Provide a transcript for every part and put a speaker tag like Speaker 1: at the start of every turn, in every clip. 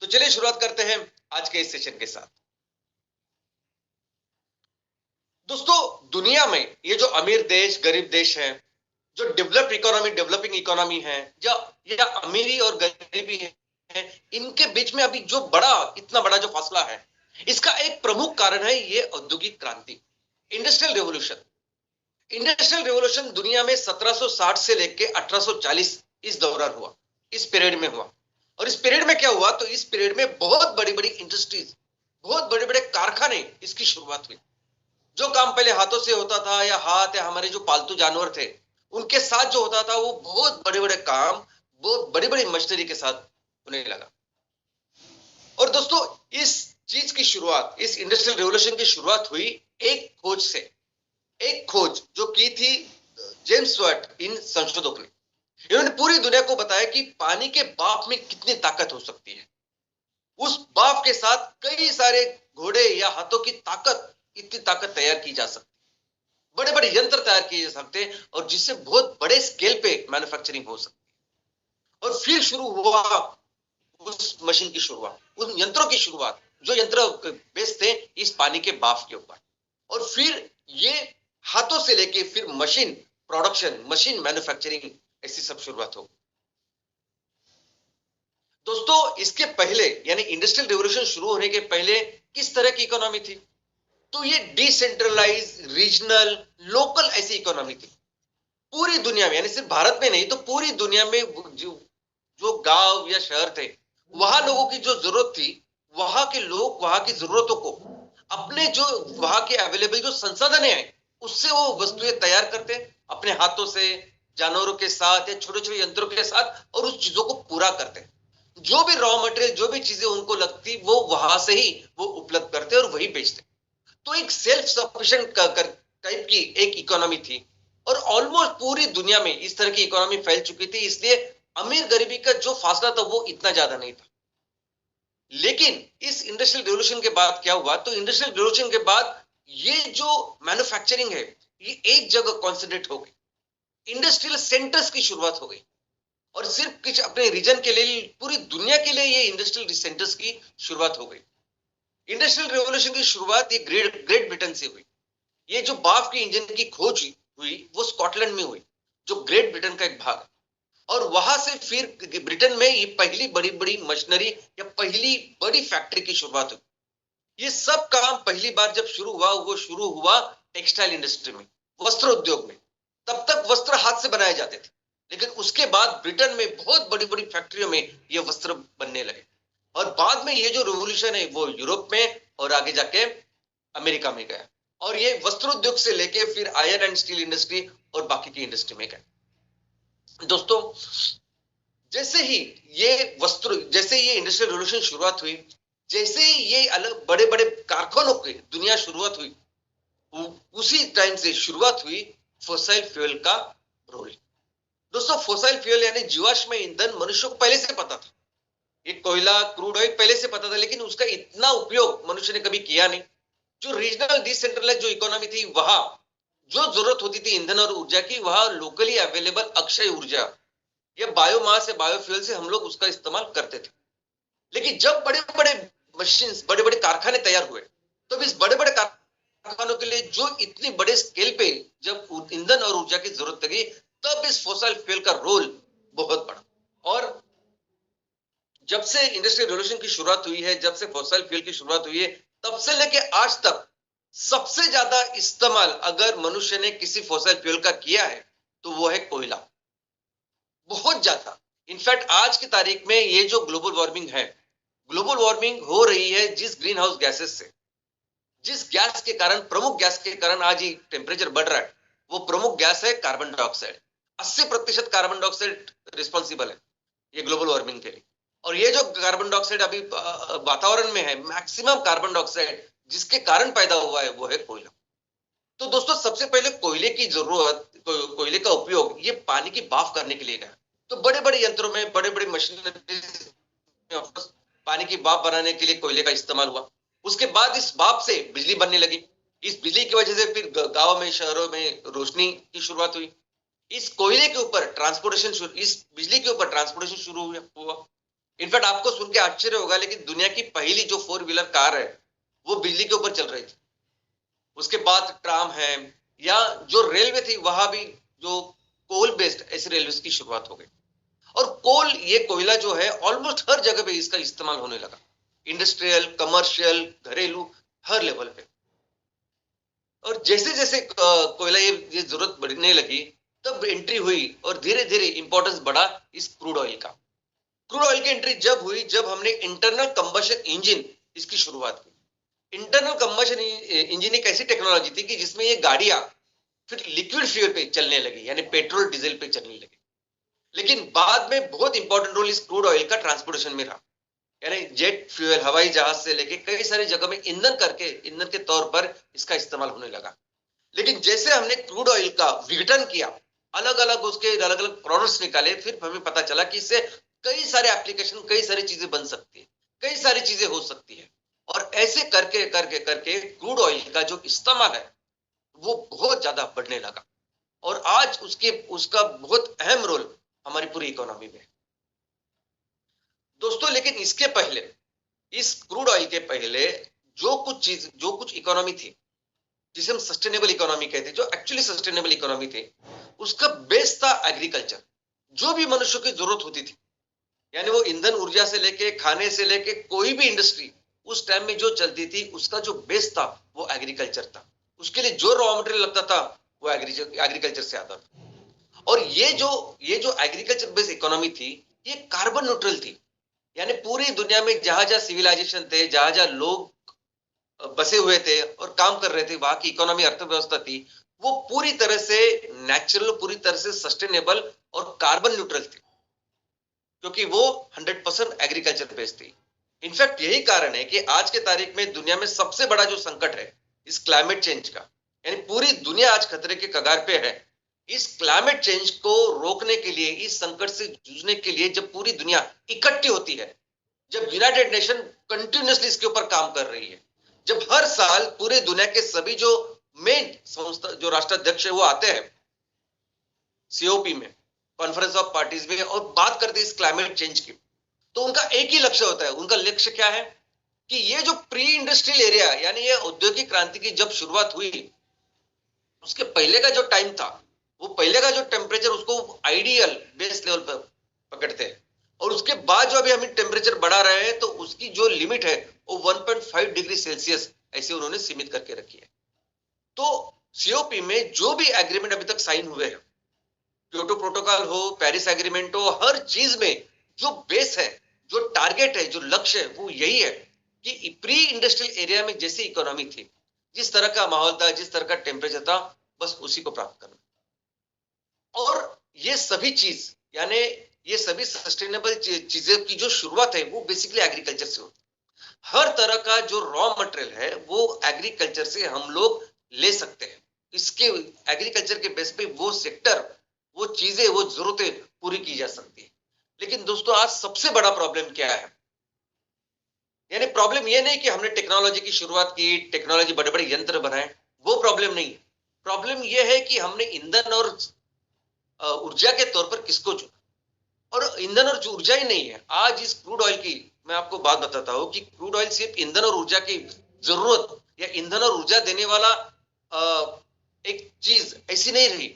Speaker 1: चलिए शुरुआत करते हैं आज के इस सेशन के साथ। दोस्तों, दुनिया में ये जो अमीर देश गरीब देश है, जो डेवलप्ड इकोनॉमी डेवलपिंग इकोनॉमी है, या अमीरी और गरीबी है, इनके बीच में अभी जो इतना बड़ा जो फासला है, इसका एक प्रमुख कारण है ये औद्योगिक क्रांति, इंडस्ट्रियल रेवोल्यूशन। इंडस्ट्रियल रेवोल्यूशन दुनिया में 1760 से लेकर 1840 इस दौरान हुआ, इस पीरियड में हुआ। और इस पीरियड में क्या हुआ, तो इस पीरियड में बहुत बड़ी बड़ी इंडस्ट्रीज, बहुत बड़े बड़े कारखाने इसकी शुरुआत हुई। जो काम पहले हाथों से होता था, या हमारे जो पालतू जानवर थे उनके साथ जो होता था, वो बहुत बड़े बड़े काम बहुत बड़ी बड़ी मशीनरी के साथ होने लगा। और दोस्तों, इस चीज की शुरुआत, इस इंडस्ट्रियल रेवोल्यूशन की शुरुआत हुई एक खोज से। एक खोज जो की थी जेम्स वाट इन संशोधक ने। इन्होंने पूरी दुनिया को बताया कि पानी के भाप में कितनी ताकत हो सकती है। उस भाप के साथ कई सारे घोड़े या हाथों की ताकत, इतनी ताकत तैयार की जा सकती, बड़े बड़े यंत्र तैयार किए जा सकते हैं, और जिससे बहुत बड़े स्केल पे मैन्युफैक्चरिंग हो सकती है। और फिर शुरू हुआ उस मशीन की शुरुआत, उन यंत्रों की शुरुआत, जो यंत्र बेस्ड थे इस पानी के भाप के ऊपर। और फिर ये हाथों से लेके फिर मशीन प्रोडक्शन, मशीन मैन्युफैक्चरिंग, ऐसी सब शुरुआत हो। दोस्तों, इसके पहले यानी इंडस्ट्रियल रेवोल्यूशन शुरू होने के पहले किस तरह की इकोनॉमी थी? तो ये डिसेंट्रलाइज, रीजनल, लोकल ऐसी इकोनॉमी थी। पूरी दुनिया में, यानी सिर्फ भारत में नहीं, तो पूरी दुनिया में जो गांव या शहर थे, वहां लोगों की जो जरूरत थी, वहां के लोग वहां की जरूरतों को अपने जो वहां के अवेलेबल जो संसाधन है उससे वो वस्तुएं तैयार करते अपने हाथों से, जानवरों के साथ या छोटे छोटे यंत्रों के साथ, और उस चीजों को पूरा करते। जो भी रॉ मटेरियल, जो भी चीजें उनको लगती, वो वहां से ही वो उपलब्ध करते और वही बेचते। तो एक सेल्फ सफिशिएंट टाइप की एक इकोनॉमी थी। और ऑलमोस्ट पूरी दुनिया में इस तरह की इकोनॉमी फैल चुकी थी, इसलिए अमीर गरीबी का जो फासला था वो इतना ज्यादा नहीं था। लेकिन इस इंडस्ट्रियल रेवोल्यूशन के बाद क्या हुआ, तो इंडस्ट्रियल रेवोल्यूशन के बाद ये जो मैन्युफैक्चरिंग है ये एक जगह कॉन्सेंट्रेट हो गई, इंडस्ट्रियल सेंटर्स की शुरुआत हो गई। और सिर्फ कुछ अपने रीजन के लिए, पूरी दुनिया के लिए ये इंडस्ट्रियल सेंटर्स की शुरुआत हो गई। इंडस्ट्रियल रेवोल्यूशन की शुरुआत ये ग्रेट ब्रिटेन से हुई। ये जो बाफ के इंजन की खोज हुई वो स्कॉटलैंड में हुई, जो ग्रेट ब्रिटेन का एक भाग है। और वहां से फिर ब्रिटेन में ये पहली बड़ी बड़ी मशीनरी या पहली बड़ी फैक्ट्री की शुरुआत हुई। ये सब काम पहली बार जब शुरू हुआ, वो शुरू हुआ टेक्सटाइल इंडस्ट्री में, वस्त्र उद्योग में। तब तक वस्त्र हाथ से बनाए जाते थे, लेकिन उसके बाद ब्रिटेन में बहुत बड़ी बड़ी फैक्ट्रियों में ये वस्त्र बनने लगे। और बाद में ये जो रिवोल्यूशन है वो यूरोप में और आगे जाके अमेरिका में गया। और ये वस्त्र उद्योग से लेके फिर आयरन एंड स्टील इंडस्ट्री और बाकी की इंडस्ट्री में गया। दोस्तों, जैसे ये इंडस्ट्रियल रिवोल्यूशन शुरुआत हुई, जैसे ही ये अलग बड़े बड़े कारखानों की दुनिया शुरुआत हुई, उसी टाइम से शुरुआत हुई फोसाइल फ्यूल का रोल। दोस्तों, फोसाइल फ्यूल यानी जीवाश्म ईंधन मनुष्य को पहले से पता था। ये कोयला, क्रूड ऑयल पहले से पता था, लेकिन उसका इतना उपयोग मनुष्य ने कभी किया नहीं। जो रीजनल डिसेंट्रलाइज जो इकोनॉमी थी, वहां जो जरूरत होती थी ईंधन और ऊर्जा की, वहां लोकली अवेलेबल अक्षय ऊर्जा या बायोमास या बायोफ्यूल से हम लोग उसका इस्तेमाल करते थे। लेकिन जब बड़े बड़े मशीन, बड़े बड़े कारखाने तैयार हुए, तो इस बड़े बड़े कारखानों के लिए जो इतनी बड़े स्केल पे जब ईंधन और ऊर्जा की जरूरत लगी, तब इस फोसिल फ्यूल का रोल बहुत बड़ा। और जब से इंडस्ट्रियल रेवोल्यूशन की शुरुआत हुई है, जब से फोसिल फ्यूल की शुरुआत हुई है, तब से लेके आज तक सबसे ज्यादा इस्तेमाल अगर मनुष्य ने किसी फोसिल फ्यूल का किया है तो वो है कोयला, बहुत ज्यादा। इनफैक्ट आज की तारीख में ये जो ग्लोबल वार्मिंग है, ग्लोबल वार्मिंग हो रही है जिस ग्रीन हाउस गैसेस से, जिस गैस के कारण, प्रमुख गैस के कारण आज ही टेम्परेचर बढ़ रहा है, वो प्रमुख गैस है carbon dioxide. 80% carbon dioxide responsible है ये ग्लोबल वार्मिंग के लिए। और ये जो कार्बन डाइऑक्साइड अभी वातावरण में है, मैक्सिमम कार्बन डाइऑक्साइड जिसके कारण पैदा हुआ है वो है कोयला। तो दोस्तों, सबसे पहले कोयले की जरूरत, कोयले का उपयोग ये पानी की भाप करने के लिए गया। तो बड़े बड़े यंत्रों में, बड़े बड़े मशीनरी में पानी की भाप बनाने के लिए कोयले का इस्तेमाल हुआ। उसके बाद इस भाप से बिजली बनने लगी। इस बिजली की वजह से फिर गांव में, शहरों में रोशनी की शुरुआत हुई। इस कोयले के ऊपर ट्रांसपोर्टेशन, इस बिजली के ऊपर ट्रांसपोर्टेशन शुरू हुआ। इनफैक्ट आपको सुन के आश्चर्य होगा, लेकिन दुनिया की पहली जो 4 व्हीलर कार है वो बिजली के ऊपर चल रही थी। उसके बाद ट्राम है, या जो रेलवे थी वहां भी जो कोल बेस्ड ऐसी रेलवे की शुरुआत हो गई। और कोल, ये कोयला जो है ऑलमोस्ट हर जगह पे इसका इस्तेमाल होने लगा, इंडस्ट्रियल, कमर्शियल, घरेलू, हर लेवल पे। और जैसे जैसे कोयला ये जरूरत बढ़ने लगी, तब एंट्री हुई और धीरे धीरे इंपॉर्टेंस बढ़ा इस क्रूड ऑयल का। क्रूड ऑयल की एंट्री जब हुई जब हमने इंटरनल कंबशन इंजन इसकी शुरुआत की। इंटरनल कंबशन इंजन एक ऐसी टेक्नोलॉजी थी कि जिसमें ये गाड़ियां फिर लिक्विड फ्यूल पे चलने लगी, यानी पेट्रोल डीजल पे चलने लगी। लेकिन बाद में बहुत इंपॉर्टेंट रोल इस क्रूड ऑयल का ट्रांसपोर्टेशन में रहा, यानी जेट फ्यूल, हवाई जहाज से लेके कई सारी जगह में ईंधन के तौर पर इसका इस्तेमाल होने लगा। लेकिन जैसे हमने क्रूड ऑयल का विघटन किया, अलग अलग उसके अलग अलग प्रोडक्ट्स निकाले, फिर हमें पता चला कि इससे कई सारे एप्लीकेशन, कई सारी चीजें बन सकती है, कई सारी चीजें हो सकती है। और ऐसे करके करके करके क्रूड ऑयल का जो इस्तेमाल है वो बहुत ज्यादा बढ़ने लगा, और आज उसका बहुत अहम रोल हमारी पूरी इकोनॉमी में है दोस्तों। लेकिन इसके पहले, इस क्रूड ऑयल के पहले जो कुछ इकोनॉमी थी जिसे हम सस्टेनेबल इकोनॉमी कहते हैं, जो एक्चुअली सस्टेनेबल इकोनॉमी थी, उसका बेस था एग्रीकल्चर। जो भी मनुष्य की जरूरत होती थी, यानी वो ईंधन ऊर्जा से लेके खाने से लेके कोई भी इंडस्ट्री उस टाइम में जो चलती थी, उसका जो बेस था वो एग्रीकल्चर था। उसके लिए जो रॉ मटेरियल लगता था वो एग्रीकल्चर से आता था। और ये जो एग्रीकल्चर बेस्ड इकोनॉमी थी, ये कार्बन न्यूट्रल थी। यानी पूरी दुनिया में जहां जहां सिविलाइजेशन थे, जहां जहां लोग बसे हुए थे और काम कर रहे थे, वहां की इकोनॉमी, अर्थव्यवस्था थी, वो पूरी तरह से नेचुरल, पूरी तरह से सस्टेनेबल और कार्बन न्यूट्रल थी, क्योंकि वो 100% एग्रीकल्चर बेस्ड थी। इनफैक्ट यही कारण है कि आज के तारीख में दुनिया में सबसे बड़ा जो संकट है इस क्लाइमेट चेंज का, यानी पूरी दुनिया आज खतरे के कगार पे है। इस क्लाइमेट चेंज को रोकने के लिए, इस संकट से जूझने के लिए जब पूरी दुनिया इकट्ठी होती है, जब यूनाइटेड नेशन कंटिन्यूअसली इसके ऊपर काम कर रही है, जब हर साल पूरे दुनिया के सभी जो मेन संस्था, जो राष्ट्राध्यक्ष है वो आते हैं सीओपी में, कॉन्फ्रेंस ऑफ पार्टीज में, और बात करते हैं इस क्लाइमेट चेंज की, तो उनका एक ही लक्ष्य होता है। उनका लक्ष्य क्या है कि ये जो प्री इंडस्ट्रियल एरिया, यानी ये औद्योगिक क्रांति की जब शुरुआत हुई, उसके पहले का जो टाइम था, वो पहले का जो टेम्परेचर, उसको आइडियल बेस लेवल पर पकड़ते हैं। और उसके बाद जो अभी हम टेम्परेचर बढ़ा रहे हैं, तो उसकी जो लिमिट है वो 1.5 डिग्री सेल्सियस ऐसे उन्होंने सीमित करके रखी है। तो सीओपी में जो भी एग्रीमेंट अभी तक साइन हुए हैं, क्योटो प्रोटोकॉल हो, पेरिस एग्रीमेंट हो, हर चीज में जो बेस है, जो टारगेट है, जो लक्ष्य है, वो यही है कि प्री इंडस्ट्रियल एरिया में जैसी इकोनॉमी थी, जिस तरह का माहौल था, जिस तरह का टेम्परेचर था, बस उसी को प्राप्त करना। और ये सभी चीज, यानी ये सभी सस्टेनेबल चीजें की जो शुरुआत है वो बेसिकली एग्रीकल्चर से होती है। हर तरह का जो रॉ मटेरियल है वो एग्रीकल्चर से हम लोग ले सकते हैं। इसके एग्रीकल्चर के बेस पे वो सेक्टर, वो चीजें, वो जरूरतें पूरी की जा सकती है। लेकिन दोस्तों, आज सबसे बड़ा प्रॉब्लम क्या है? यानी प्रॉब्लम ये नहीं कि हमने टेक्नोलॉजी की शुरुआत की, टेक्नोलॉजी, बड़े बड़े यंत्र बनाए, वो प्रॉब्लम नहीं है। प्रॉब्लम ये है कि हमने ईंधन और ऊर्जा के तौर पर किसको चुना। और ईंधन और ऊर्जा ही नहीं है, आज इस क्रूड ऑयल की मैं आपको बात बताता हूं कि क्रूड ऑयल सिर्फ ईंधन और ऊर्जा की जरूरत या ईंधन और ऊर्जा देने वाला एक चीज ऐसी नहीं रही।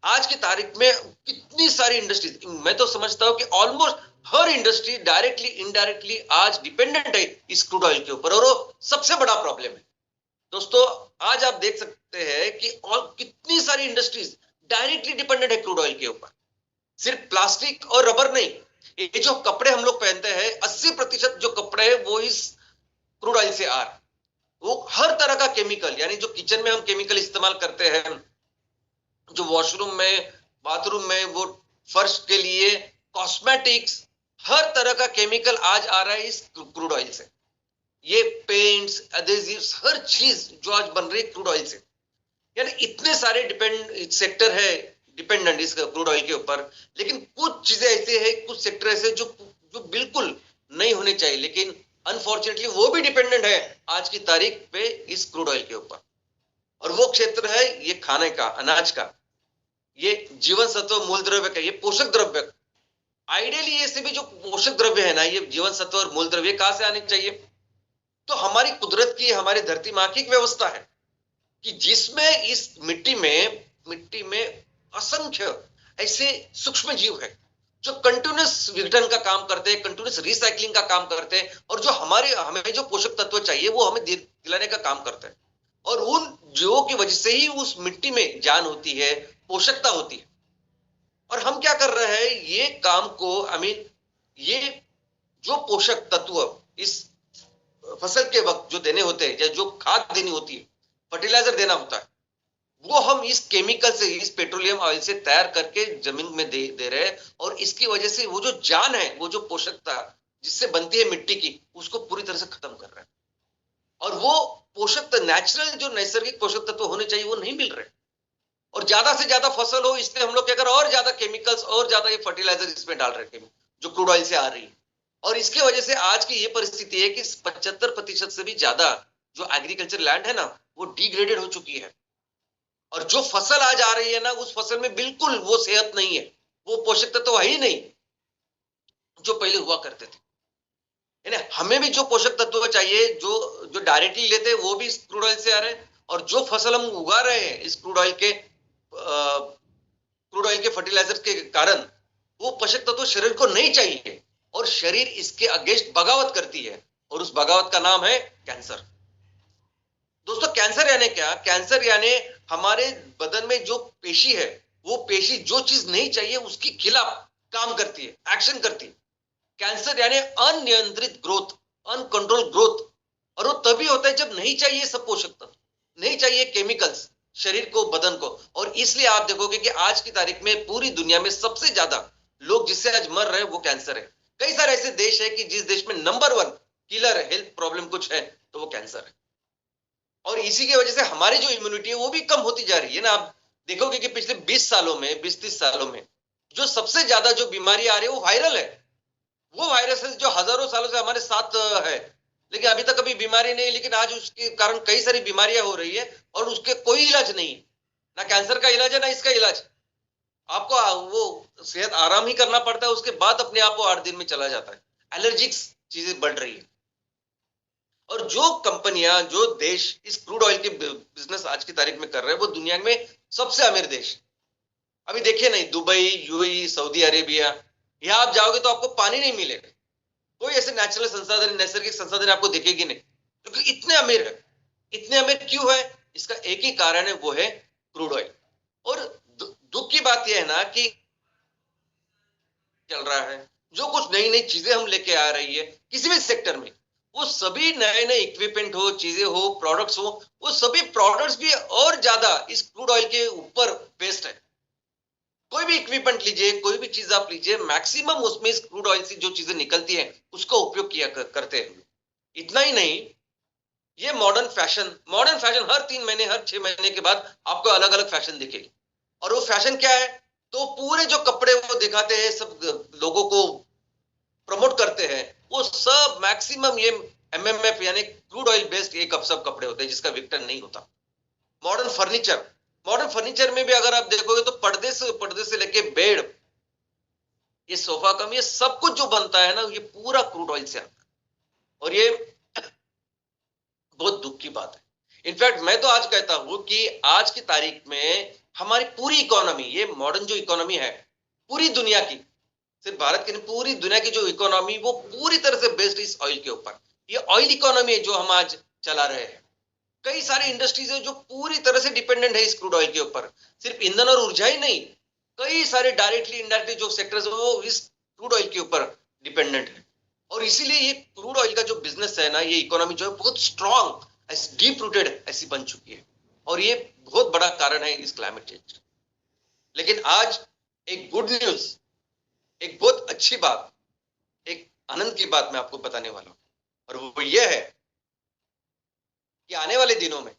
Speaker 1: आज की तारीख में कितनी सारी इंडस्ट्रीज, मैं तो समझता हूं कि ऑलमोस्ट हर इंडस्ट्री डायरेक्टली इनडायरेक्टली आज डिपेंडेंट है इस क्रूड ऑयल के ऊपर, और वो सबसे बड़ा प्रॉब्लम है दोस्तों। आज आप देख सकते हैं कि और कितनी सारी इंडस्ट्रीज डायरेक्टली डिपेंडेंट है क्रूड ऑयल के ऊपर। सिर्फ प्लास्टिक और रबर नहीं, ये जो कपड़े हम लोग पहनते हैं, 80% जो कपड़े हैं वो इस क्रूड ऑयल से आ रहे। वो हर तरह का केमिकल, यानी जो किचन में हम केमिकल इस्तेमाल करते हैं, जो वॉशरूम में, बाथरूम में, वो फर्श के लिए, कॉस्मेटिक्स, हर तरह का केमिकल आज आ रहा है इस क्रूड ऑयल से। ये पेंट्स, एडेसिव्स, हर चीज जो आज बन रही है क्रूड ऑयल से। यानी इतने सारे सेक्टर है डिपेंडेंट इस क्रूड ऑयल के ऊपर। लेकिन कुछ चीजें ऐसे हैं, कुछ सेक्टर ऐसे जो जो बिल्कुल नहीं होने चाहिए, लेकिन अनफॉर्चुनेटली वो भी डिपेंडेंट है आज की तारीख पे इस क्रूड ऑयल के ऊपर। और वो क्षेत्र है ये खाने का, अनाज का, ये जीवन सत्व मूल द्रव्य का, ये पोषक द्रव्य, आइडियली ये सभी जो पोषक द्रव्य है ना, ये जीवन सत्व और मूल द्रव्य कहां से आने चाहिए? तो हमारी कुदरत की, हमारी धरती माँ की एक व्यवस्था है कि जिसमें इस मिट्टी में असंख्य ऐसे सूक्ष्म जीव है जो कंटिन्यूस विघटन का काम करते हैं, कंटिन्यूस रिसाइकलिंग का काम करते हैं, और जो हमें जो पोषक तत्व चाहिए वो हमें दिलाने का काम करते हैं। और उन जीवों की वजह से ही उस मिट्टी में जान होती है, पोषकता होती है। और हम क्या कर रहे हैं, ये काम को ये जो पोषक तत्व इस फसल के वक्त जो देने होते हैं, या जो खाद देनी होती है, फर्टिलाइजर देना होता है, वो हम इस केमिकल से, इस पेट्रोलियम ऑयल से तैयार करके जमीन में दे रहे हैं। और इसकी वजह से वो जो जान है, वो जो पोषकता जिससे बनती है मिट्टी की, उसको पूरी तरह से खत्म कर रहे हैं। और वो पोषक नेचुरल जो नैसर्गिक पोषक तत्व होने चाहिए वो नहीं मिल रहे। और ज्यादा से ज्यादा फसल हो, इसलिए हम लोग क्या कर, और ज्यादा केमिकल्स और ज्यादा ये फर्टिलाइजर इसमें डाल रहे हैं, जो क्रूड ऑयल से आ रही है। और इसकी वजह से आज की ये परिस्थिति है कि 75% से भी ज्यादा जो एग्रीकल्चर लैंड है ना, वो डिग्रेडेड हो चुकी है। और जो फसल आज आ रही है ना, उस फसल में बिल्कुल वो सेहत नहीं है, वो पोषक तत्व तो ही नहीं जो पहले हुआ करते थे। हमें भी जो पोषक तत्व चाहिए, जो जो डायरेक्टली लेते हैं, वो भी इस क्रूड ऑयल से आ रहे हैं। और जो फसल हम उगा रहे हैं इस क्रूड ऑयल के फर्टिलाइजर के कारण, वो पोषक तत्व शरीर को नहीं चाहिए, और शरीर इसके अगेंस्ट बगावत करती है। और उस बगावत का नाम है कैंसर। दोस्तों, कैंसर यानी क्या? कैंसर यानी हमारे बदन में जो पेशी है, वो पेशी जो चीज नहीं चाहिए उसके खिलाफ काम करती है, एक्शन करती है। कैंसर यानी अनियंत्रित ग्रोथ, अनकंट्रोल ग्रोथ। और वो तभी होता है जब नहीं चाहिए सब पोषक तत्व, नहीं चाहिए केमिकल्स शरीर को, बदन को। और इसलिए आप देखोगे कि आज की तारीख में पूरी दुनिया में सबसे ज्यादा लोग जिससे आज मर रहे हैं वो कैंसर है। कई सारे ऐसे देश है कि जिस देश में नंबर 1 किलर हेल्थ प्रॉब्लम कुछ है तो वो कैंसर है। और इसी की वजह से हमारी जो इम्यूनिटी है वो भी कम होती जा रही है ना। आप देखोगे कि पिछले 20 सालों में, 20-30 सालों में जो सबसे ज्यादा जो बीमारी आ रही है वो वायरल है। वो वायरस है जो हजारों सालों से हमारे साथ है, लेकिन अभी तक कभी बीमारी नहीं। लेकिन आज उसके कारण कई सारी बीमारियां हो रही है और उसके कोई इलाज नहीं है। ना कैंसर का इलाज है, ना इसका इलाज। आपको वो सेहत आराम ही करना पड़ता है, उसके बाद अपने आप वो 8 दिन में चला जाता है। एलर्जिक्स चीजें बढ़ रही है। और जो कंपनियां, जो देश इस क्रूड ऑयल के बिजनेस आज की तारीख में कर रहे हैं, वो दुनिया में सबसे अमीर देश। अभी देखिए नहीं, दुबई, यूएई, सऊदी अरेबिया, यहां आप जाओगे तो आपको पानी नहीं मिलेगा, कोई ऐसे नेचुरल संसाधन, नैसर्गिक संसाधन आपको दिखेगी नहीं, क्योंकि इतने अमीर है। इतने अमीर क्यों है? इसका एक ही कारण है, वो है क्रूड ऑयल। और दुख की बात यह है ना कि चल रहा है, जो कुछ नई नई चीजें हम लेके आ रही है किसी भी सेक्टर में, वो सभी नए नए इक्विपमेंट हो, चीजें हो, प्रोडक्ट्स हो, वो सभी प्रोडक्ट्स भी और ज्यादा इस क्रूड ऑयल के ऊपर बेस्ड है। कोई भी इक्विपमेंट लीजिए, कोई भी चीज आप लीजिए, मैक्सिमम उसमें इस क्रूड ऑयल से जो चीजें निकलती हैं उसका उपयोग करते हैं। इतना ही नहीं, ये मॉडर्न फैशन हर 3 महीने, हर 6 महीने के बाद आपको अलग अलग फैशन दिखेगी। और वो फैशन क्या है? तो पूरे जो कपड़े वो दिखाते हैं, सब लोगों को प्रमोट करते हैं, वो सब मैक्सिमम ये एमएमएफ यानी क्रूड ऑयल बेस्ड एक सब कपड़े होते हैं जिसका विघटन नहीं होता। मॉडर्न फर्नीचर में भी अगर आप देखोगे तो पर्दे से लेके बेड, ये सोफा कम, ये सब कुछ जो बनता है ना, ये पूरा क्रूड ऑयल से आता है। और ये बहुत दुख की बात है। इनफैक्ट मैं तो आज कहता हूं कि आज की तारीख में हमारी पूरी इकोनॉमी, ये मॉडर्न जो इकोनॉमी है पूरी दुनिया की, सिर्फ भारत की नहीं, पूरी दुनिया की जो इकोनॉमी, वो पूरी तरह से बेस्ड इस ऑयल के ऊपर। ये ऑयल इकोनॉमी है जो हम आज चला रहे हैं। कई सारे इंडस्ट्रीज है जो पूरी तरह से डिपेंडेंट है इस क्रूड ऑयल के ऊपर। सिर्फ ईंधन और ऊर्जा ही नहीं, कई सारे डायरेक्टली इनडायरेक्टली जो सेक्टर्स है वो इस क्रूड ऑयल के ऊपर डिपेंडेंट है। और इसीलिए ये क्रूड ऑयल का जो बिजनेस है ना, ये इकोनॉमी जो है बहुत स्ट्रांग, डीप रूटेड ऐसी बन चुकी है। और ये बहुत बड़ा कारण है इस क्लाइमेट चेंज। लेकिन आज एक गुड न्यूज, एक बहुत अच्छी बात, एक आनंद की बात मैं आपको बताने वाला हूं। और वो ये है कि आने वाले दिनों में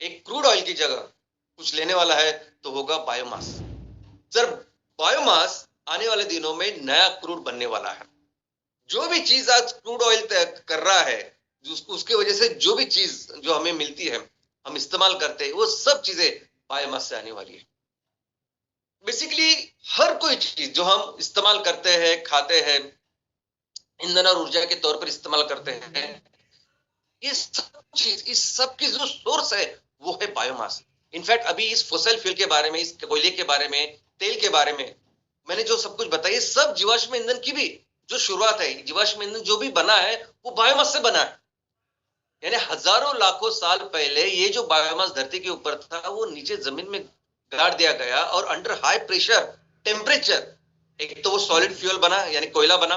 Speaker 1: एक क्रूड ऑयल की जगह कुछ लेने वाला है, तो होगा बायोमास। सर, बायोमास आने वाले दिनों में नया क्रूड बनने वाला है। जो भी चीज आज क्रूड ऑयल कर रहा है, उसके वजह से जो भी चीज जो हमें मिलती है, हम इस्तेमाल करते हैं, वो सब चीजें बायोमास से आने वाली है। बेसिकली हर कोई चीज जो हम इस्तेमाल करते हैं, खाते हैं, ईंधन और ऊर्जा के तौर पर इस्तेमाल करते हैं, ये सब चीज, इस सब की जो सोर्स है वो है बायोमास। इनफैक्ट अभी इस फोसिल फ्यूल के बारे में, इस कोयले के बारे में, तेल के बारे में मैंने जो सब कुछ बताया, सब जीवाश्म ईंधन की भी जो शुरुआत है, जीवाश्म ईंधन जो भी बना है वो बायोमास से बना है। यानी हजारों लाखों साल पहले ये जो बायोमास धरती के ऊपर था वो नीचे जमीन में गाड़ दिया गया और अंडर हाई प्रेशर टेम्परेचर एक तो वो सॉलिड फ्यूल बना यानी कोयला बना,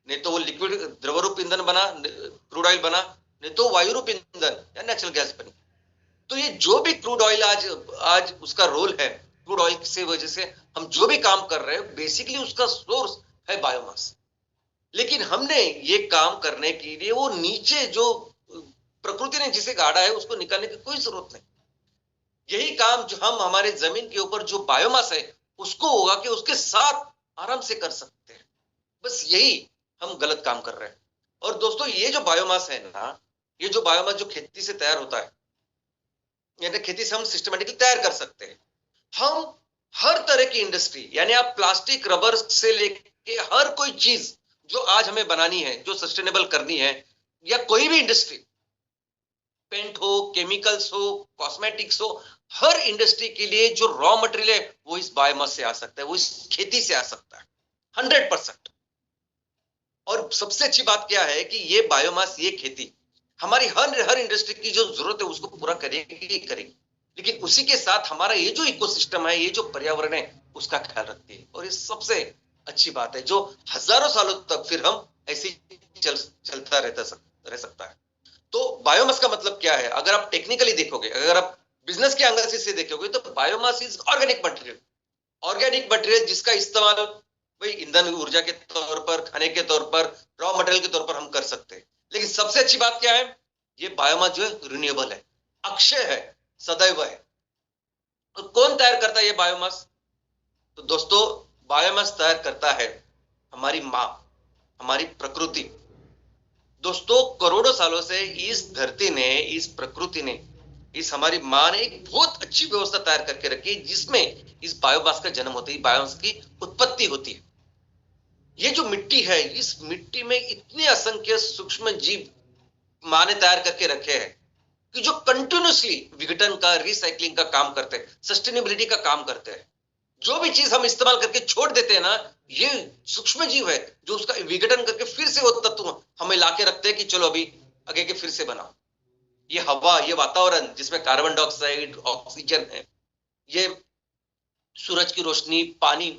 Speaker 1: नहीं तो वो लिक्विड द्रवरूप ईंधन बना, क्रूड ऑयल बना, नहीं तो वायुरूप ईंधन या नेचुरल गैस बनी। तो ये जो भी क्रूड ऑयल आज आज उसका रोल है, क्रूड ऑयल से वजह से हम जो भी काम कर रहे हैं बेसिकली उसका सोर्स है बायोमास। लेकिन हमने ये काम करने के लिए वो नीचे जो प्रकृति ने जिसे गाड़ा है उसको निकालने की कोई जरूरत नहीं। यही काम जो हम हमारे जमीन के ऊपर जो बायोमास है उसको होगा कि उसके साथ आराम से कर सकते हैं। बस यही हम गलत काम कर रहे हैं। और दोस्तों ये जो बायोमास है ना, ये जो बायोमास जो खेती से तैयार होता है, यानी खेती से हम सिस्टमेटिकली तैयार कर सकते हैं। हम हर तरह की इंडस्ट्री, यानी आप प्लास्टिक रबर से लेके हर कोई चीज जो आज हमें बनानी है, जो सस्टेनेबल करनी है, या कोई भी इंडस्ट्री, पेंट हो, केमिकल्स हो, कॉस्मेटिक्स हो, हर इंडस्ट्री के लिए जो रॉ मटेरियल है वो इस बायोमास से आ सकता है, वो इस खेती से आ सकता है 100%। और सबसे अच्छी बात क्या है कि ये बायोमास, ये खेती हमारी हर हर इंडस्ट्री की जो जरूरत है उसको पूरा करेगी करेगी, लेकिन उसी के साथ हमारा ये जो इकोसिस्टम है, ये जो पर्यावरण है उसका ख्याल रखती है। और ये सबसे अच्छी बात है जो हजारों सालों तक फिर हम ऐसे चलता रह सकता है। तो बायोमास का मतलब क्या है, अगर आप टेक्निकली देखोगे, अगर आप बिजनेस के एंगल से देखोगे, तो biomass is organic material. Organic material जिसका इस्तेमाल भाई ईंधन ऊर्जा के तौर पर, खाने के तौर पर, रॉ मटेरियल के तौर पर हम कर सकते हैं। लेकिन सबसे अच्छी बात क्या है, ये बायोमास जो है रिन्यूएबल है, अक्षय है, सदैव है। तो कौन तैयार करता है ये बायोमास? तो दोस्तों बायोमास तैयार करता है हमारी माँ, हमारी प्रकृति। दोस्तों करोड़ों सालों से इस धरती ने, इस प्रकृति ने, इस हमारी माँ ने एक बहुत अच्छी व्यवस्था तैयार करके रखी है जिसमें इस बायोमास का जन्म होता है, बायोमास की उत्पत्ति होती है। ये जो मिट्टी है, इस मिट्टी में इतने असंख्य सूक्ष्म जीव माँ ने तैयार करके रखे हैं कि जो कंटिन्यूसली विघटन का, रिसाइकलिंग का काम करते हैं, सस्टेनेबिलिटी का काम करते हैं। जो भी चीज हम इस्तेमाल करके छोड़ देते हैं ना, ये सूक्ष्म जीव है जो उसका विघटन करके फिर से वो तत्व हमें लाके रखते हैं कि चलो अभी आगे के फिर से बनाओ। ये हवा, ये वातावरण जिसमें कार्बन डाइऑक्साइड, ऑक्सीजन है, ये सूरज की रोशनी, पानी,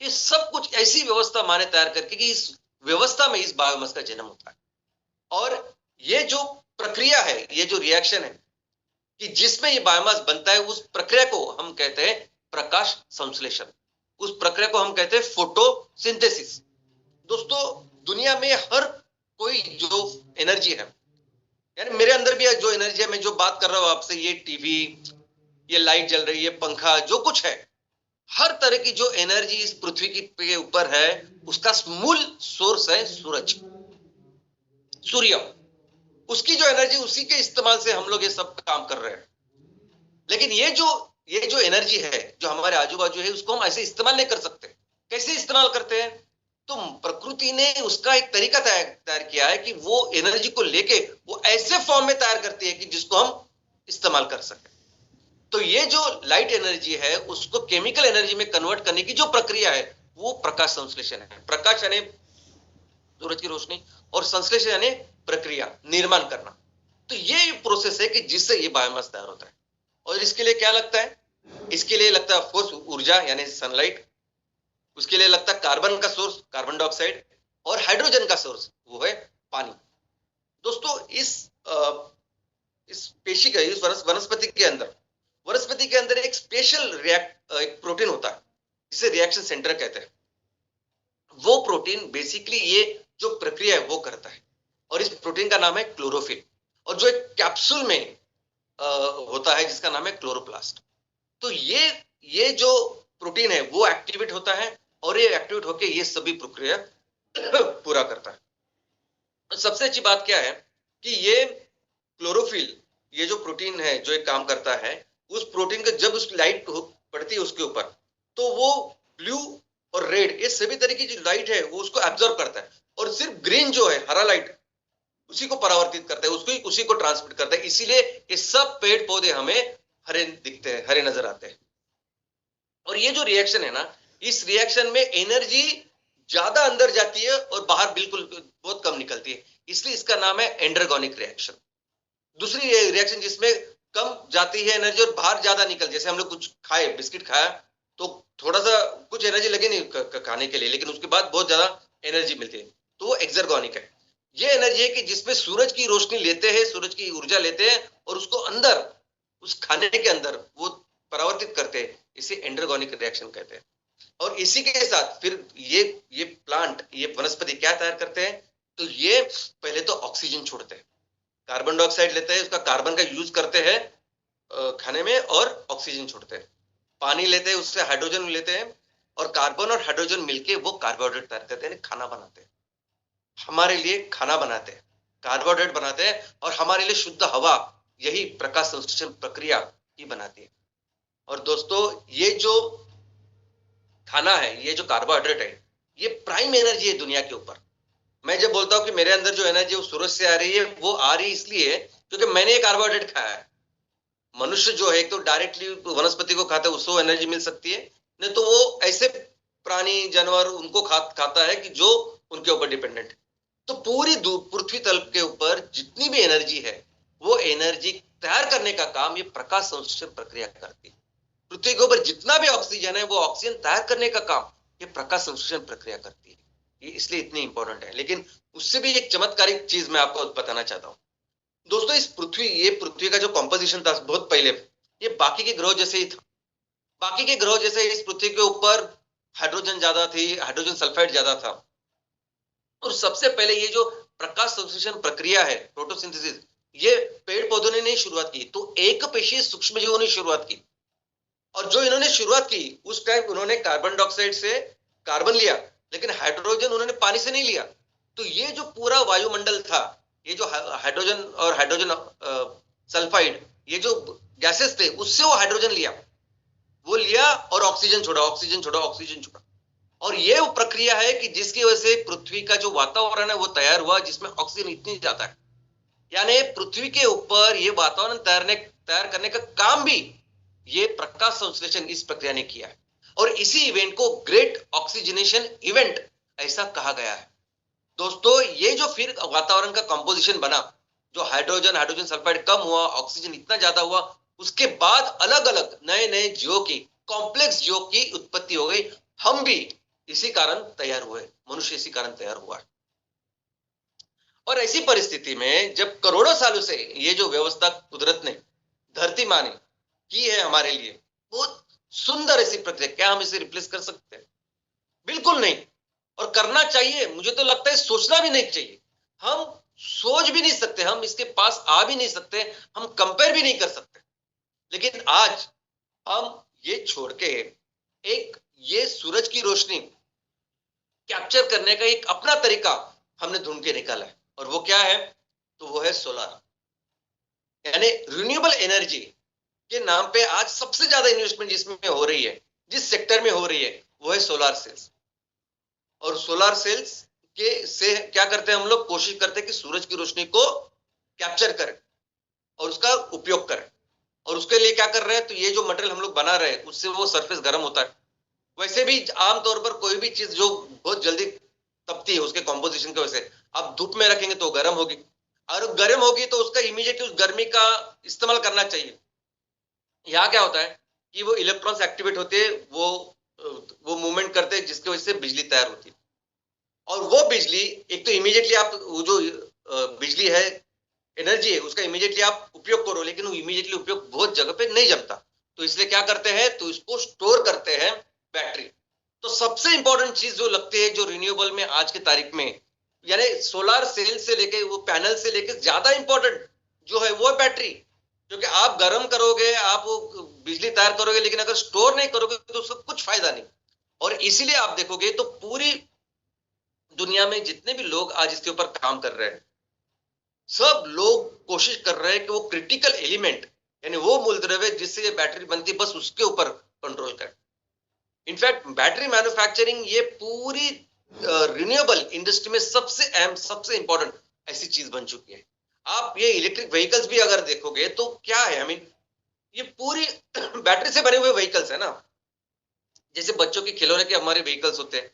Speaker 1: ये सब कुछ ऐसी व्यवस्था माने तैयार करके कि इस व्यवस्था में इस बायोमास का जन्म होता है। और ये जो प्रक्रिया है, ये जो रिएक्शन है कि जिसमें ये बायोमास बनता है, उस प्रक्रिया को हम कहते हैं प्रकाश संश्लेषण। उस प्रक्रिया को हम कहते हैं फोटोसिंथेसिस। दोस्तों दुनिया में हर कोई जो एनर्जी है, यानी मेरे अंदर भी जो एनर्जी है, मैं जो बात कर रहा हूं आपसे, ये टीवी, ये लाइट जल रही है, पंखा, जो कुछ है, हर तरह की जो एनर्जी इस पृथ्वी के ऊपर है उसका मूल सोर्स है सूरज, सूर्य। उसकी जो एनर्जी, उसी के इस्तेमाल से हम लोग ये सब काम कर रहे हैं। लेकिन ये जो एनर्जी है जो हमारे आजू बाजू है, उसको हम ऐसे इस्तेमाल नहीं कर सकते। कैसे इस्तेमाल करते हैं? तो प्रकृति ने उसका एक तरीका तैयार किया है कि वो एनर्जी को लेके वो ऐसे फॉर्म में तैयार करती है कि जिसको हम इस्तेमाल कर सके। तो ये जो लाइट एनर्जी है उसको केमिकल एनर्जी में कन्वर्ट करने की जो प्रक्रिया है वो प्रकाश संश्लेषण है। प्रकाश यानी सूरज की रोशनी, और संश्लेषण यानी प्रक्रिया, निर्माण करना। तो ये प्रोसेस है कि जिससे ये बायोमास तैयार होता है। और इसके लिए क्या लगता है? इसके लिए लगता है ऑफकोर्स ऊर्जा यानी सनलाइट, उसके लिए लगता है कार्बन का सोर्स, कार्बन डाइऑक्साइड, और हाइड्रोजन का सोर्स वो है पानी। दोस्तों इस पेशी का, इस वनस्पति के अंदर एक स्पेशल एक प्रोटीन होता है जिसे रिएक्शन सेंटर कहते हैं। वो प्रोटीन बेसिकली ये जो प्रक्रिया है वो करता है, और इस प्रोटीन का नाम है क्लोरोफिल। और जो एक कैप्सूल में होता है जिसका नाम है क्लोरोप्लास्ट। तो ये जो प्रोटीन है वो एक्टिवेट होता है, और ये एक्टिवेट होके ये सभी प्रक्रिया पूरा करता है। सबसे अच्छी बात क्या है कि ये क्लोरोफिल, ये जो प्रोटीन है जो एक काम करता है, उस प्रोटीन का जब उस लाइट पड़ती है उसके ऊपर, तो वो ब्लू और रेड ये सभी तरह की जो लाइट है वो उसको एब्जॉर्ब करता है, और सिर्फ ग्रीन जो है हरा लाइट उसी को परावर्तित करता है, उसको उसी को ट्रांसमिट करता है। इसीलिए ये सब पेड़ पौधे हमें हरे दिखते हैं, हरे नजर आते हैं। और ये जो रिएक्शन है ना, इस रिएक्शन में एनर्जी ज्यादा अंदर जाती है और बाहर बिल्कुल बहुत कम निकलती है, इसलिए इसका नाम है एंडरगोनिक रिएक्शन। दूसरी रिएक्शन जिसमें कम जाती है एनर्जी और बाहर ज्यादा निकल, जैसे हम लोग कुछ खाए, बिस्किट खाया तो थोड़ा सा कुछ एनर्जी लगे नहीं खाने के लिए, लेकिन उसके बाद बहुत ज्यादा एनर्जी मिलती है, तो वो एक्सर्गोनिक है। ये एनर्जी है कि जिसमें सूरज की रोशनी लेते हैं, सूरज की ऊर्जा लेते हैं और उसको अंदर उस खाने के अंदर वो परावर्तित करते हैं, इसे एंडरगोनिक रिएक्शन कहते हैं। और इसी के साथ फिर ये प्लांट, ये वनस्पति क्या तैयार करते हैं, तो ये पहले तो ऑक्सीजन छोड़ते हैं, कार्बन डाइऑक्साइड लेते हैं, उसका कार्बन का यूज करते हैं खाने में और ऑक्सीजन छोड़ते हैं। पानी लेते हैं, उससे हाइड्रोजन लेते हैं और कार्बन और हाइड्रोजन मिलके वो कार्बोहाइड्रेट तैयार करते हैं, खाना बनाते हैं, हमारे लिए खाना बनाते हैं, कार्बोहाइड्रेट बनाते हैं और हमारे लिए शुद्ध हवा, यही प्रकाश संश्लेषण प्रक्रिया ही बनाती है। और दोस्तों ये जो खाना है, ये जो कार्बोहाइड्रेट है, ये प्राइम एनर्जी है दुनिया के ऊपर। मैं जब बोलता हूं कि मेरे अंदर जो एनर्जी वो सूरज से आ रही है, वो आ रही इसलिए क्योंकि मैंने ये कार्बोहाइड्रेट खाया है। मनुष्य जो है तो डायरेक्टली वनस्पति को खाता है, उसको एनर्जी मिल सकती है, नहीं तो वो ऐसे प्राणी जानवर उनको खाता है कि जो उनके ऊपर डिपेंडेंट है। तो पूरी पृथ्वी तल के ऊपर जितनी भी एनर्जी है, वो एनर्जी तैयार करने का काम ये प्रकाश संश्लेषण प्रक्रिया करती है। पृथ्वी के ऊपर जितना भी ऑक्सीजन है, वो ऑक्सीजन तैयार करने का काम ये प्रकाश संश्लेषण प्रक्रिया करती है। ये इसलिए इतनी इंपॉर्टेंट है। लेकिन उससे भी एक चमत्कारिक चीज मैं आपको बताना चाहता हूं दोस्तों। ये पृथ्वी का जो कॉम्पोजिशन था बहुत पहले, ये बाकी के ग्रह जैसे ही था। बाकी के ग्रह जैसे इस पृथ्वी के ऊपर हाइड्रोजन ज्यादा थी, हाइड्रोजन सल्फाइड ज्यादा था। और सबसे पहले ये जो प्रकाश संश्लेषण प्रक्रिया है, फोटोसिंथेसिस, ये पेड़ पौधों ने नहीं शुरुआत की, तो एक पेशीय सूक्ष्म जीवों ने शुरुआत की। और जो इन्होंने शुरुआत की उस टाइम उन्होंने कार्बन डाइऑक्साइड से कार्बन लिया, लेकिन हाइड्रोजन उन्होंने पानी से नहीं लिया। तो ये जो पूरा वायुमंडल था, ये जो हाइड्रोजन और हाइड्रोजन सल्फाइड, ये जो गैसेस थे, उससे वो हाइड्रोजन लिया, वो लिया और ऑक्सीजन छोड़ा, ऑक्सीजन छोड़ा, ऑक्सीजन छोड़ा। और ये वो प्रक्रिया है कि जिसकी वजह से पृथ्वी का जो वातावरण है वो तैयार हुआ, जिसमें ऑक्सीजन इतनी ज्यादा है। यानी पृथ्वी के ऊपर ये वातावरण तैयार करने का काम भी ये प्रकाश संश्लेषण इस प्रक्रिया ने किया है। और इसी इवेंट को ग्रेट ऑक्सीजनेशन इवेंट ऐसा कहा गया है। दोस्तों ये जो फिर वातावरण का कंपोजिशन बना, जो हाइड्रोजन सल्फाइड कम हुआ, ऑक्सीजन इतना ज्यादा हुआ, उसके बाद अलग अलग नए नए जीवों की, कॉम्प्लेक्स जीवों की उत्पत्ति हो गई। हम भी इसी कारण तैयार हुए, मनुष्य इसी कारण तैयार हुआ है। और ऐसी परिस्थिति में जब करोड़ों सालों से ये जो व्यवस्था कुदरत ने, धरती माँ ने की है हमारे लिए, बहुत सुंदर ऐसी प्रक्रिया, क्या हम इसे रिप्लेस कर सकते हैं? बिल्कुल नहीं। और करना चाहिए, मुझे तो लगता है सोचना भी नहीं चाहिए। हम सोच भी नहीं सकते, हम इसके पास आ भी नहीं सकते, हम कंपेयर भी नहीं कर सकते। लेकिन आज हम ये छोड़ के एक ये सूरज की रोशनी कैप्चर करने का एक अपना तरीका हमने ढूंढ के निकाला है, और वो क्या है? तो वो है सोलर, यानी रिन्यूएबल एनर्जी के नाम पे आज सबसे ज्यादा इन्वेस्टमेंट जिसमें हो रही है, जिस सेक्टर में हो रही है, वो है सोलर सेल्स। और सोलर सेल्स के से क्या करते हैं हम लोग? कोशिश करते हैं कि सूरज की रोशनी को कैप्चर करें और उसका उपयोग करें। और उसके लिए क्या कर रहे हैं? तो ये जो मटेरियल हम लोग बना रहे हैं, उससे वो सरफेस गर्म होता है। वैसे भी आमतौर पर कोई भी चीज जो बहुत जल्दी तपती है, उसके कॉम्पोजिशन की वजह से आप धूप में रखेंगे तो गर्म होगी, और गर्म होगी तो उसका इमीडिएटली उस गर्मी का इस्तेमाल करना चाहिए। यहाँ क्या होता है कि वो इलेक्ट्रॉन्स एक्टिवेट होते हैं, वो मूवमेंट करते हैं, जिसकी वजह से बिजली तैयार होती है। और वो बिजली एक तो इमीडिएटली आप वो जो बिजली है, एनर्जी है, उसका इमीडिएटली आप उपयोग करो, लेकिन वो इमीडिएटली उपयोग बहुत जगह पे नहीं जमता। तो इसलिए क्या करते हैं? तो इसको स्टोर करते हैं, बैटरी। तो सबसे इंपॉर्टेंट चीज जो लगती है, जो रिन्यूएबल में आज की तारीख में, यानी सोलर सेल से लेके वो पैनल से लेके ज्यादा इंपॉर्टेंट जो है वो है बैटरी। क्योंकि आप गर्म करोगे, आप वो बिजली तैयार करोगे, लेकिन अगर स्टोर नहीं करोगे तो उसका कुछ फायदा नहीं। और इसीलिए आप देखोगे तो पूरी दुनिया में जितने भी लोग आज इसके ऊपर काम कर रहे हैं, सब लोग कोशिश कर रहे हैं कि वो क्रिटिकल एलिमेंट, यानी वो मूलद्रव्य जिससे ये बैटरी बनती है, बस उसके ऊपर कंट्रोल करें। इनफैक्ट बैटरी मैन्युफैक्चरिंग ये पूरी रिन्यूएबल इंडस्ट्री में सबसे अहम, सबसे इंपॉर्टेंट ऐसी चीज बन चुकी है। आप ये इलेक्ट्रिक व्हीकल्स भी अगर देखोगे तो क्या है, आई मीन ये पूरी बैटरी से बने हुए व्हीकल्स है ना। जैसे बच्चों के खिलौने के हमारे व्हीकल्स होते हैं,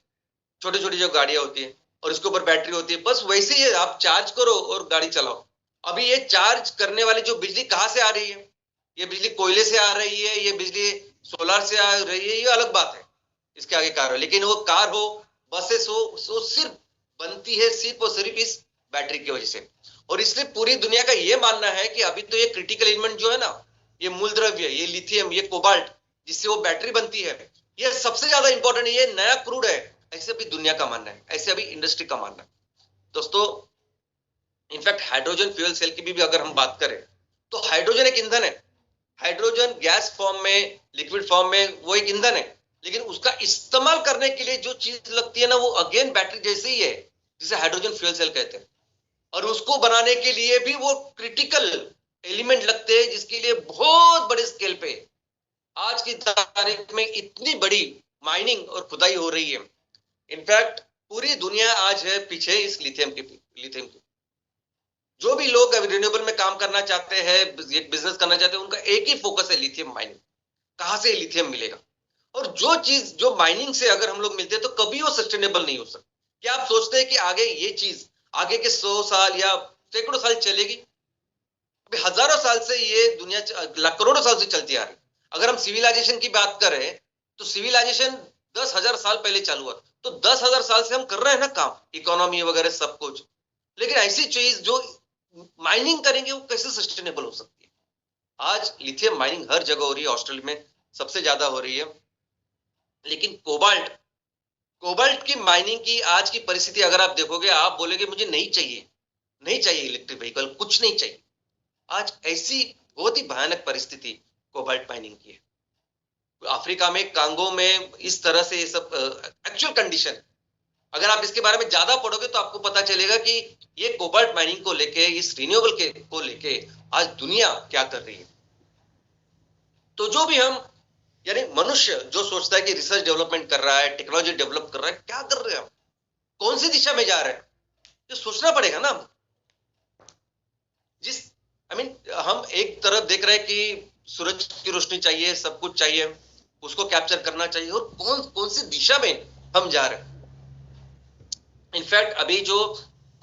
Speaker 1: छोटी छोटी जो गाड़ियां होती है और इसके ऊपर बैटरी होती है, बस वैसे ही आप चार्ज करो और गाड़ी चलाओ। अभी ये चार्ज करने वाली जो बिजली कहाँ से आ रही है, ये बिजली कोयले से आ रही है, ये बिजली सोलर से आ रही है, ये अलग बात है, इसके आगे कार हो। लेकिन वो कार हो, बसेस हो, वो सिर्फ बनती है सिर्फ और सिर्फ इस बैटरी की वजह से। और इसलिए पूरी दुनिया का ये मानना है कि अभी तो ये क्रिटिकल एलिमेंट जो है ना, ये मूलद्रव्य, ये लिथियम, ये कोबाल्ट, जिससे वो बैटरी बनती है, ये सबसे ज्यादा इंपॉर्टेंट है, ये नया क्रूड है, ऐसे अभी दुनिया का मानना है, ऐसे अभी इंडस्ट्री का मानना है। दोस्तों, इनफैक्ट हाइड्रोजन फ्यूल सेल की भी अगर हम बात करें तो हाइड्रोजन एक ईंधन है। हाइड्रोजन गैस फॉर्म में, लिक्विड फॉर्म में वो एक ईंधन है, लेकिन उसका इस्तेमाल करने के लिए जो चीज लगती है ना, वो अगेन बैटरी जैसे ही है, जिसे हाइड्रोजन फ्यूल सेल कहते हैं। और उसको बनाने के लिए भी वो क्रिटिकल एलिमेंट लगते हैं, जिसके लिए बहुत बड़े स्केल पे आज की तारीख में इतनी बड़ी माइनिंग और खुदाई हो रही है। इनफैक्ट पूरी दुनिया आज है पीछे इस लिथियम की। जो भी लोग रिन्यूएबल में काम करना चाहते हैं, एक बिजनेस करना चाहते हैं, उनका एक ही फोकस है, लिथियम माइनिंग। कहां से लिथियम मिलेगा? और जो चीज जो माइनिंग से अगर हम लोग मिलते हैं तो कभी वो सस्टेनेबल नहीं हो सकती। क्या आप सोचते हैं कि आगे ये चीज आगे के 100 साल या सैकड़ों साल चलेगी? अभी हजारों साल से ये दुनिया करोड़ों साल से चलती आ रही। अगर हम सिविलाइजेशन की बात करें तो सिविलाइजेशन 10,000 साल पहले चालू हुआ, तो 10,000 साल से हम कर रहे हैं ना काम, इकोनॉमी वगैरह सब कुछ। लेकिन ऐसी चीज जो माइनिंग करेंगे वो कैसे सस्टेनेबल हो सकती है? आज लिथियम माइनिंग हर जगह हो रही है, ऑस्ट्रेलिया में सबसे ज्यादा हो रही है। लेकिन कोबाल्ट कोबाल्ट की माइनिंग की आज की परिस्थिति अगर आप देखोगे, आप बोलेगे मुझे नहीं चाहिए, नहीं चाहिए इलेक्ट्रिक व्हीकल, कुछ नहीं चाहिए। आज ऐसी बहुत ही भयानक परिस्थिति कोबाल्ट माइनिंग की है। अफ्रीका में, कांगो में इस तरह से ये सब एक्चुअल कंडीशन। अगर आप इसके बारे में ज्यादा पढ़ोगे तो आपको पता चलेगा कि ये कोबाल्ट माइनिंग को लेके, इस रिन्यूएबल के को लेके आज दुनिया क्या कर रही है। तो जो भी हम, यानी मनुष्य जो सोचता है कि रिसर्च डेवलपमेंट कर रहा है, टेक्नोलॉजी डेवलप कर रहा है, क्या कर रहे हैं हम, कौन सी दिशा में जा रहे हैं, ये सोचना पड़ेगा ना। जिस आई मीन हम एक तरफ देख रहे हैं कि सूरज की रोशनी चाहिए, सब कुछ चाहिए, उसको कैप्चर करना चाहिए, और कौन कौन सी दिशा में हम जा रहे हैं। इनफैक्ट अभी जो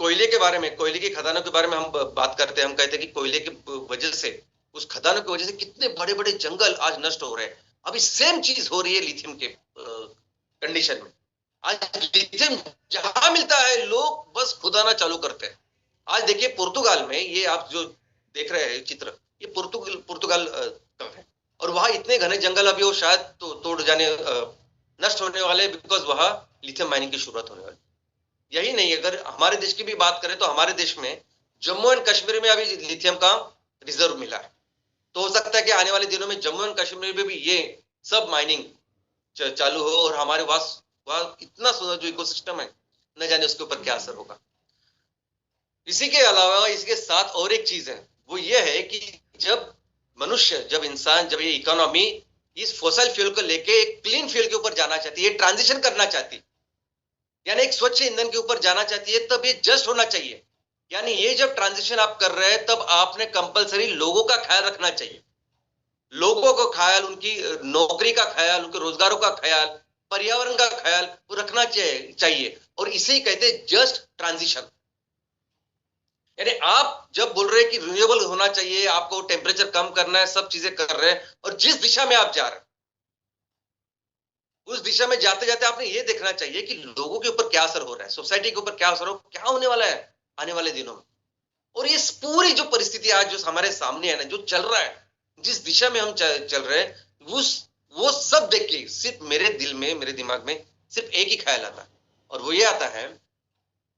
Speaker 1: कोयले के बारे में, कोयले की खदानों के बारे में हम बात करते हैं, हम कहते हैं कि कोयले की वजह से, उस खदानों की वजह से कितने बड़े बड़े जंगल आज नष्ट हो रहे हैं। अभी सेम चीज हो रही है लिथियम के कंडीशन में। आज लिथियम जहां मिलता है लोग बस खुदाना चालू करते हैं। आज देखिए पुर्तगाल में, ये आप जो देख रहे हैं चित्र, ये पुर्तगाल का है, और वहां इतने घने जंगल अभी वो शायद तोड़ जाने, नष्ट होने वाले, बिकॉज वहां लिथियम माइनिंग की शुरुआत होने वाली। यही नहीं, अगर हमारे देश की भी बात करें तो हमारे देश में जम्मू एंड कश्मीर में अभी लिथियम का रिजर्व मिला है। तो हो सकता है कि आने वाले दिनों में जम्मू एंड कश्मीर में भी ये सब माइनिंग चालू हो, और हमारे वहां इतना सुंदर जो इकोसिस्टम है, न जाने उसके ऊपर क्या असर होगा। इसी के अलावा इसके साथ और एक चीज है, वो ये है कि जब मनुष्य, जब इंसान, जब ये इकोनॉमी इस फोसिल फ्यूल को लेके एक क्लीन फ्यूल के ऊपर जाना चाहती है, ट्रांजिशन करना चाहती है, यानी एक स्वच्छ ईंधन के ऊपर जाना चाहती है, तब ये जस्ट होना चाहिए। यानी ये जब ट्रांजिशन आप कर रहे हैं, तब आपने कंपलसरी लोगों का ख्याल रखना चाहिए। लोगों का ख्याल, उनकी नौकरी का ख्याल, उनके रोजगारों का ख्याल, पर्यावरण का ख्याल वो रखना चाहिए। और इसे ही कहते हैं जस्ट ट्रांजिशन। यानी आप जब बोल रहे हैं कि रिन्यूएबल होना चाहिए, आपको टेम्परेचर कम करना है, सब चीजें कर रहे हैं, और जिस दिशा में आप जा रहे हैं उस दिशा में जाते जाते आपने ये देखना चाहिए कि लोगों के ऊपर क्या असर हो रहा है, सोसाइटी के ऊपर क्या असर हो, क्या होने वाला है आने वाले दिनों में। और ये पूरी जो परिस्थिति आज जो हमारे सामने है ना, जो चल रहा है, जिस दिशा में हम चल रहे हैं, वो सब देख के सिर्फ मेरे दिल में, मेरे दिमाग में सिर्फ एक ही ख्याल आता है, और वो ये आता है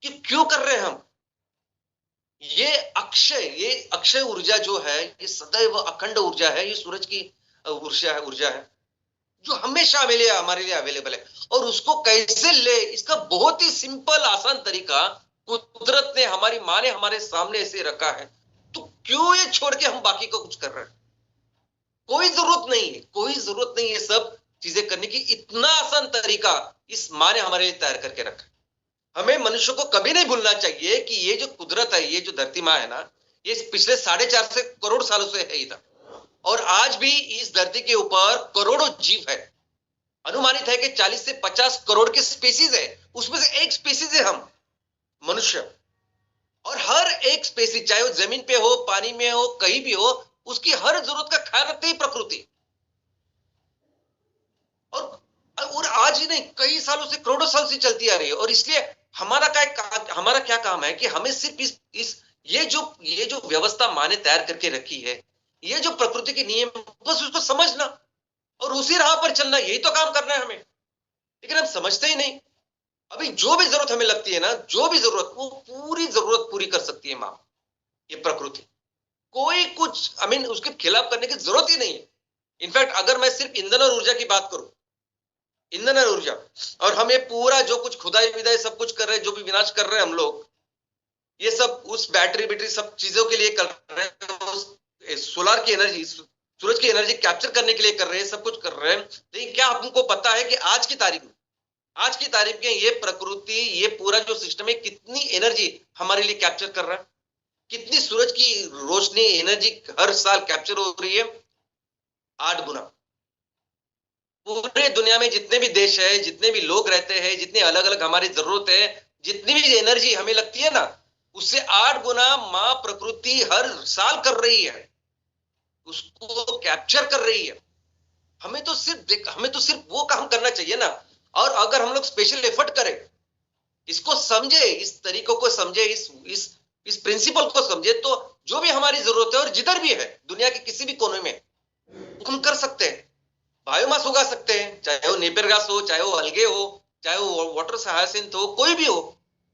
Speaker 1: कि क्यों कर रहे हैं हम ये अक्षय ऊर्जा जो है, ये सदैव अखंड ऊर्जा है, ये सूरज की ऊर्जा है जो हमेशा हमारे लिए अवेलेबल है। और उसको कैसे ले, इसका बहुत ही सिंपल आसान तरीका कुदरत ने, हमारी माँ ने हमारे सामने ऐसे रखा है। तो क्यों ये छोड़ के हम बाकी को कुछ कर रहे हैं? कोई जरूरत नहीं है, कोई जरूरत नहीं है। सब चीजें करने की इतना आसान तरीका इस माँ ने हमारे लिए तैयार करके रखा। हमें मनुष्य को कभी नहीं भूलना चाहिए कि ये जो कुदरत है, ये जो धरती माँ है ना, ये पिछले 4.5 से करोड़ सालों से है इधर, और आज भी इस धरती के ऊपर करोड़ों जीव है। अनुमानित है कि 40 से 50 करोड़ के स्पीसीज है, उसमें से एक स्पीसीज है हम मनुष्य। और हर एक स्पीसीज, चाहे वो जमीन पे हो, पानी में हो, कहीं भी हो, उसकी हर जरूरत का ख्याल रखती है प्रकृति। और आज ही नहीं, कई सालों से, करोड़ों साल से चलती आ रही है। और इसलिए हमारा क्या काम है कि हमें सिर्फ इस ये जो व्यवस्था माँ ने तैयार करके रखी है, ये जो प्रकृति के नियम, बस उसको समझना और उसी राह पर चलना, यही तो काम करना है हमें। लेकिन हम समझते ही नहीं। अभी जो भी जरूरत हमें लगती है ना, जो भी जरूरत, वो पूरी जरूरत पूरी कर सकती है माँ, ये प्रकृति। कोई कुछ उसके खिलाफ करने की जरूरत ही नहीं है। इनफैक्ट अगर मैं सिर्फ ईंधन और ऊर्जा की बात करूं, ईंधन और ऊर्जा, और हम ये पूरा जो कुछ खुदाई विदाई सब कुछ कर रहे हैं, जो भी विनाश कर रहे हैं हम लोग, ये सब उस बैटरी सब चीजों के लिए कर रहे हैं, उस सोलर की एनर्जी, सूरज की एनर्जी कैप्चर करने के लिए कर रहे हैं, सब कुछ कर रहे हैं। लेकिन क्या हमको पता है कि आज की तारीख में ये प्रकृति, ये पूरा जो सिस्टम है, कितनी एनर्जी हमारे लिए कैप्चर कर रहा है? कितनी सूरज की रोशनी, एनर्जी हर साल कैप्चर हो रही है? 8 गुना। पूरे दुनिया में जितने भी देश है, जितने भी लोग रहते हैं, जितने अलग अलग हमारी जरूरत है, जितनी भी एनर्जी हमें लगती है ना, उससे 8 गुना माँ प्रकृति हर साल कर रही है, उसको कैप्चर कर रही है। हमें तो सिर्फ वो काम करना चाहिए ना। और अगर हम लोग स्पेशल एफर्ट करें, इसको समझे, इस तरीकों को समझे, इस प्रिंसिपल को समझे, तो जो भी हमारी जरूरत है और जिधर भी है दुनिया के किसी भी कोने में, हम कर सकते हैं। बायोमास उगा सकते हैं, चाहे वो नेपियर घास हो, चाहे वो अलगे हो, चाहे वो वाटर हायासिंथ हो, कोई भी हो।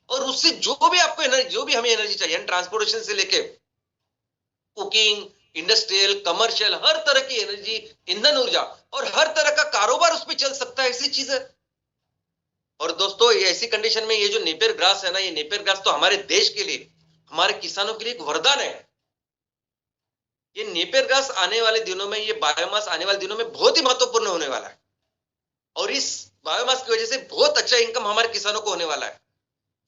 Speaker 1: और उससे जो भी आपको एनर्जी, जो भी हमें एनर्जी चाहिए, ट्रांसपोर्टेशन से लेके कुकिंग, इंडस्ट्रियल, कमर्शियल, हर तरह की एनर्जी, ईंधन ऊर्जा, और हर तरह का कारोबार उसमें चल सकता है, ऐसी चीज है। और दोस्तों, ये ऐसी कंडीशन में ये जो नेपियर ग्रास है ना, ये नेपियर ग्रास तो हमारे देश के लिए, हमारे किसानों के लिए एक वरदान है। ये नेपियर घास आने वाले दिनों में, ये बायोमास आने वाले दिनों में बहुत ही महत्वपूर्ण होने वाला है। और इस बायोमास की वजह से बहुत अच्छा इनकम हमारे किसानों को होने वाला है।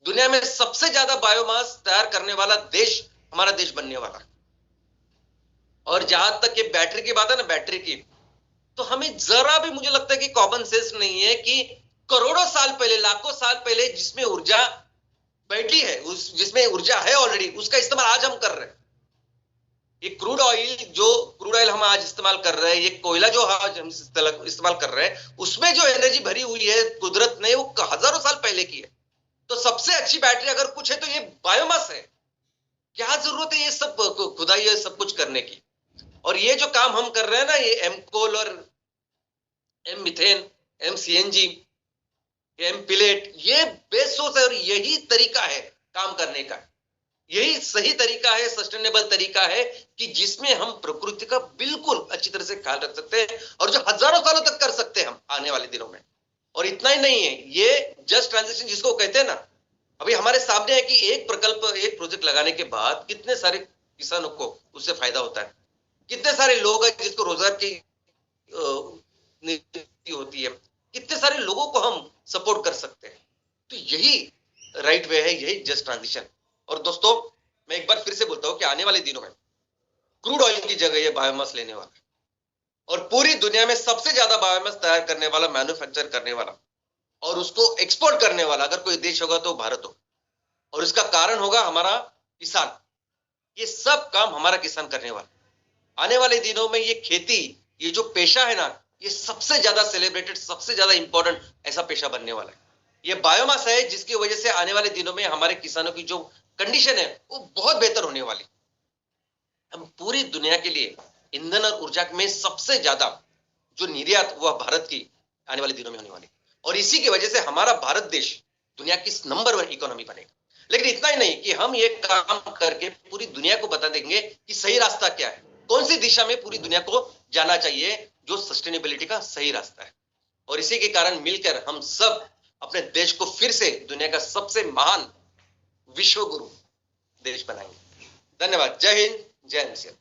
Speaker 1: दुनिया में सबसे ज्यादा बायोमास तैयार करने वाला देश हमारा देश बनने वाला है। और जहां तक ये बैटरी की बात है ना, बैटरी की, तो हमें जरा भी, मुझे लगता है कि कॉमन सेंस नहीं है कि करोड़ों साल पहले, लाखों साल पहले जिसमें ऊर्जा बैठी है, जिसमें ऊर्जा है ऑलरेडी, उसका इस्तेमाल आज हम कर रहे हैं। ये क्रूड ऑयल हम आज इस्तेमाल कर रहे हैं, ये कोयला जो आज हम इस्तेमाल कर रहे हैं, उसमें जो एनर्जी भरी हुई है कुदरत ने, वो हजारों साल पहले की है। तो सबसे अच्छी बैटरी अगर कुछ है तो ये बायोमास है। क्या जरूरत है ये सब खुदाई, ये सब कुछ करने की? और ये जो काम हम कर रहे हैं ना, ये एम कोल और एम मिथेन, एम सीएनजी, एम पिलेट, ये बेस्ट सोर्स है। और यही तरीका है काम करने का, यही सही तरीका है, सस्टेनेबल तरीका है कि जिसमें हम प्रकृति का बिल्कुल अच्छी तरह से ख्याल रख सकते हैं, और जो हजारों सालों तक कर सकते हैं हम आने वाले दिनों में। और इतना ही नहीं है, ये जस्ट ट्रांजिशन जिसको कहते हैं ना, अभी हमारे सामने है कि एक प्रकल्प, एक प्रोजेक्ट लगाने के बाद कितने सारे किसानों को उससे फायदा होता है, कितने सारे लोग हैं जिसको रोजगार की होती है, कितने सारे लोगों को हम सपोर्ट कर सकते हैं। तो यही राइट वे है, यही जस्ट ट्रांजिशन। और दोस्तों, मैं एक बार फिर से बोलता हूं कि आने वाले दिनों में क्रूड ऑयल की जगह ये बायोमास लेने वाला है, और पूरी दुनिया में सबसे ज्यादा बायोमास तैयार करने वाला, मैन्युफैक्चर करने वाला और उसको एक्सपोर्ट करने वाला अगर कोई देश होगा तो भारत हो। और इसका कारण होगा हमारा किसान। ये सब काम हमारा किसान करने वाला। आने वाले दिनों में ये खेती, ये जो पेशा है ना, ये सबसे ज्यादा सेलिब्रेटेड, सबसे ज्यादा इंपॉर्टेंट ऐसा पेशा बनने वाला है। ये बायोमास है जिसकी वजह से आने वाले दिनों में हमारे किसानों की जो कंडीशन है वो बहुत बेहतर होने वाली। हम पूरी दुनिया के लिए ईंधन और ऊर्जा में सबसे ज्यादा जो निर्यात, वह भारत की आने वाले दिनों में होने वाली। और इसी की वजह से हमारा भारत देश दुनिया की नंबर 1 इकोनॉमी बनेगा। लेकिन इतना ही नहीं कि हम ये काम करके पूरी दुनिया को बता देंगे कि सही रास्ता क्या है, कौन सी दिशा में पूरी दुनिया को जाना चाहिए, जो सस्टेनेबिलिटी का सही रास्ता है। और इसी के कारण मिलकर हम सब अपने देश को फिर से दुनिया का सबसे महान विश्व गुरु देश बनाएंगे। धन्यवाद। जय हिंद, जय हिंद।